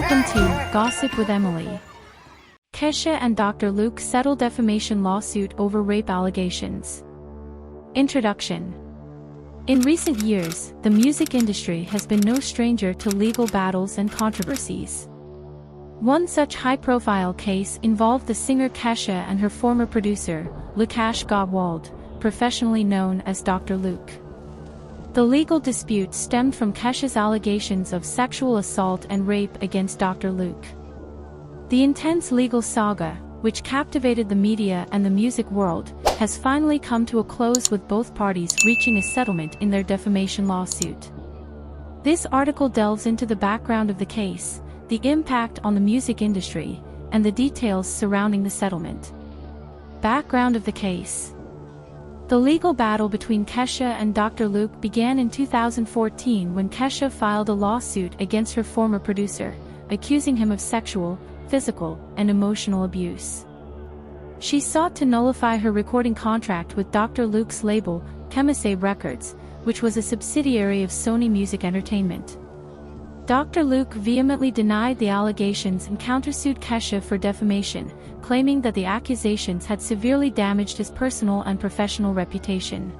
Welcome to Gossip with Emily. Kesha and Dr. Luke settle defamation lawsuit over rape allegations. Introduction. In recent years, the music industry has been no stranger to legal battles and controversies. One such high-profile case involved the singer Kesha and her former producer, Lukasz Gottwald, professionally known as Dr. Luke. The legal dispute stemmed from Kesha's allegations of sexual assault and rape against Dr. Luke. The intense legal saga, which captivated the media and the music world, has finally come to a close with both parties reaching a settlement in their defamation lawsuit. This article delves into the background of the case, the impact on the music industry, and the details surrounding the settlement. Background of the case. The legal battle between Kesha and Dr. Luke began in 2014 when Kesha filed a lawsuit against her former producer, accusing him of sexual, physical, and emotional abuse. She sought to nullify her recording contract with Dr. Luke's label, Kesha Records, which was a subsidiary of Sony Music Entertainment. Dr. Luke vehemently denied the allegations and countersued Kesha for defamation, claiming that the accusations had severely damaged his personal and professional reputation.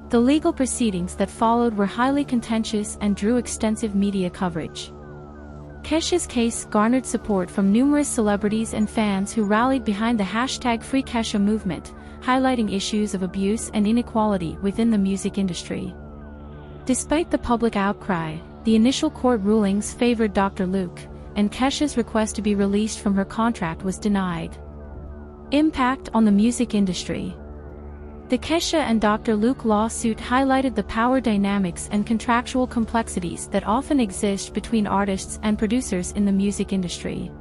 The legal proceedings that followed were highly contentious and drew extensive media coverage. Kesha's case garnered support from numerous celebrities and fans who rallied behind the #FreeKesha movement, highlighting issues of abuse and inequality within the music industry. Despite the public outcry, the initial court rulings favored Dr. Luke, and Kesha's request to be released from her contract was denied. Impact on the music industry. The Kesha and Dr. Luke lawsuit highlighted the power dynamics and contractual complexities that often exist between artists and producers in the music industry.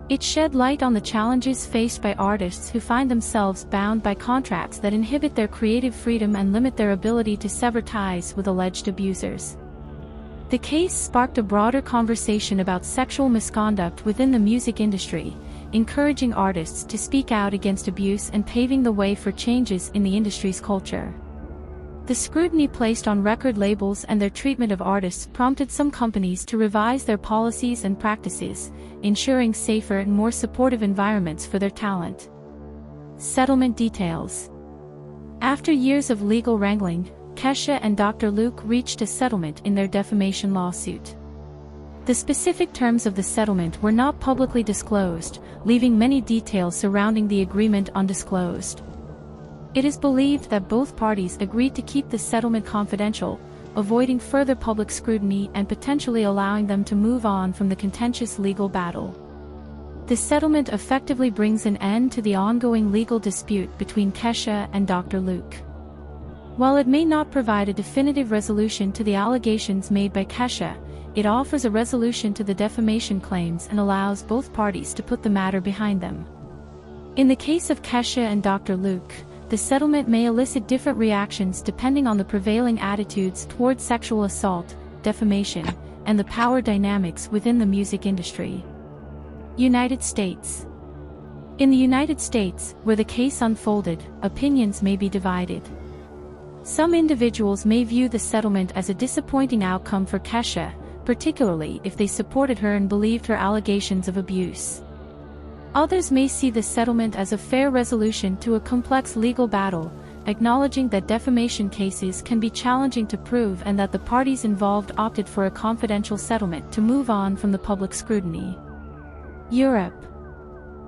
It shed light on the challenges faced by artists who find themselves bound by contracts that inhibit their creative freedom and limit their ability to sever ties with alleged abusers. The case sparked a broader conversation about sexual misconduct within the music industry, encouraging artists to speak out against abuse and paving the way for changes in the industry's culture. The scrutiny placed on record labels and their treatment of artists prompted some companies to revise their policies and practices, ensuring safer and more supportive environments for their talent. Settlement details. After years of legal wrangling, Kesha and Dr. Luke reached a settlement in their defamation lawsuit. The specific terms of the settlement were not publicly disclosed, leaving many details surrounding the agreement undisclosed. It is believed that both parties agreed to keep the settlement confidential, avoiding further public scrutiny and potentially allowing them to move on from the contentious legal battle. The settlement effectively brings an end to the ongoing legal dispute between Kesha and Dr. Luke. While it may not provide a definitive resolution to the allegations made by Kesha, it offers a resolution to the defamation claims and allows both parties to put the matter behind them. In the case of Kesha and Dr. Luke, the settlement may elicit different reactions depending on the prevailing attitudes toward sexual assault, defamation, and the power dynamics within the music industry. United States. In the United States, where the case unfolded, opinions may be divided. Some individuals may view the settlement as a disappointing outcome for Kesha, particularly if they supported her and believed her allegations of abuse. Others may see the settlement as a fair resolution to a complex legal battle, acknowledging that defamation cases can be challenging to prove and that the parties involved opted for a confidential settlement to move on from the public scrutiny. Europe.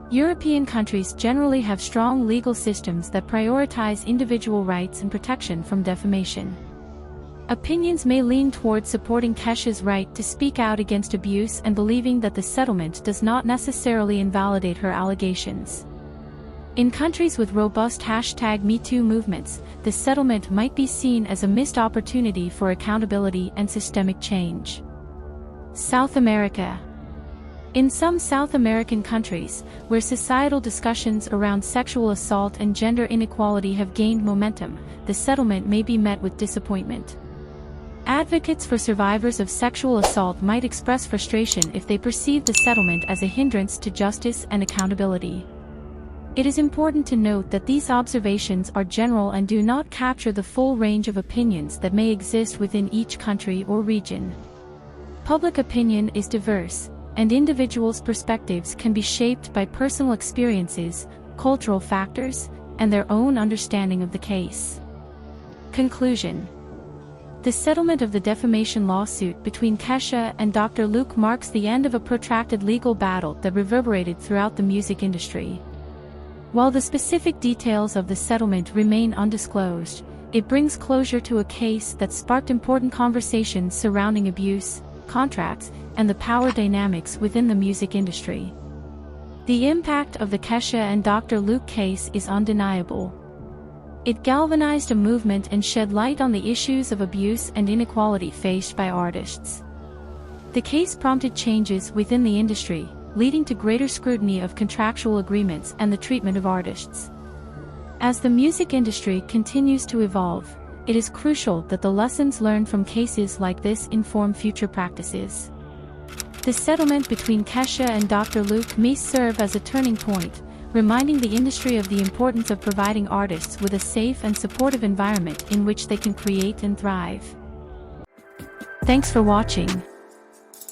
European countries generally have strong legal systems that prioritize individual rights and protection from defamation. Opinions may lean toward supporting Kesha's right to speak out against abuse and believing that the settlement does not necessarily invalidate her allegations. In countries with robust #MeToo movements, the settlement might be seen as a missed opportunity for accountability and systemic change. South America. In some South American countries, where societal discussions around sexual assault and gender inequality have gained momentum, the settlement may be met with disappointment. Advocates for survivors of sexual assault might express frustration if they perceive the settlement as a hindrance to justice and accountability. It is important to note that these observations are general and do not capture the full range of opinions that may exist within each country or region. Public opinion is diverse, and individuals' perspectives can be shaped by personal experiences, cultural factors, and their own understanding of the case. Conclusion. The settlement of the defamation lawsuit between Kesha and Dr. Luke marks the end of a protracted legal battle that reverberated throughout the music industry. While the specific details of the settlement remain undisclosed, it brings closure to a case that sparked important conversations surrounding abuse, contracts, and the power dynamics within the music industry. The impact of the Kesha and Dr. Luke case is undeniable. It galvanized a movement and shed light on the issues of abuse and inequality faced by artists. The case prompted changes within the industry, leading to greater scrutiny of contractual agreements and the treatment of artists. As the music industry continues to evolve, it is crucial that the lessons learned from cases like this inform future practices. The settlement between Kesha and Dr. Luke may serve as a turning point, reminding the industry of the importance of providing artists with a safe and supportive environment in which they can create and thrive. Thanks for watching.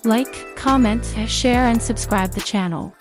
Like, comment, share and subscribe the channel.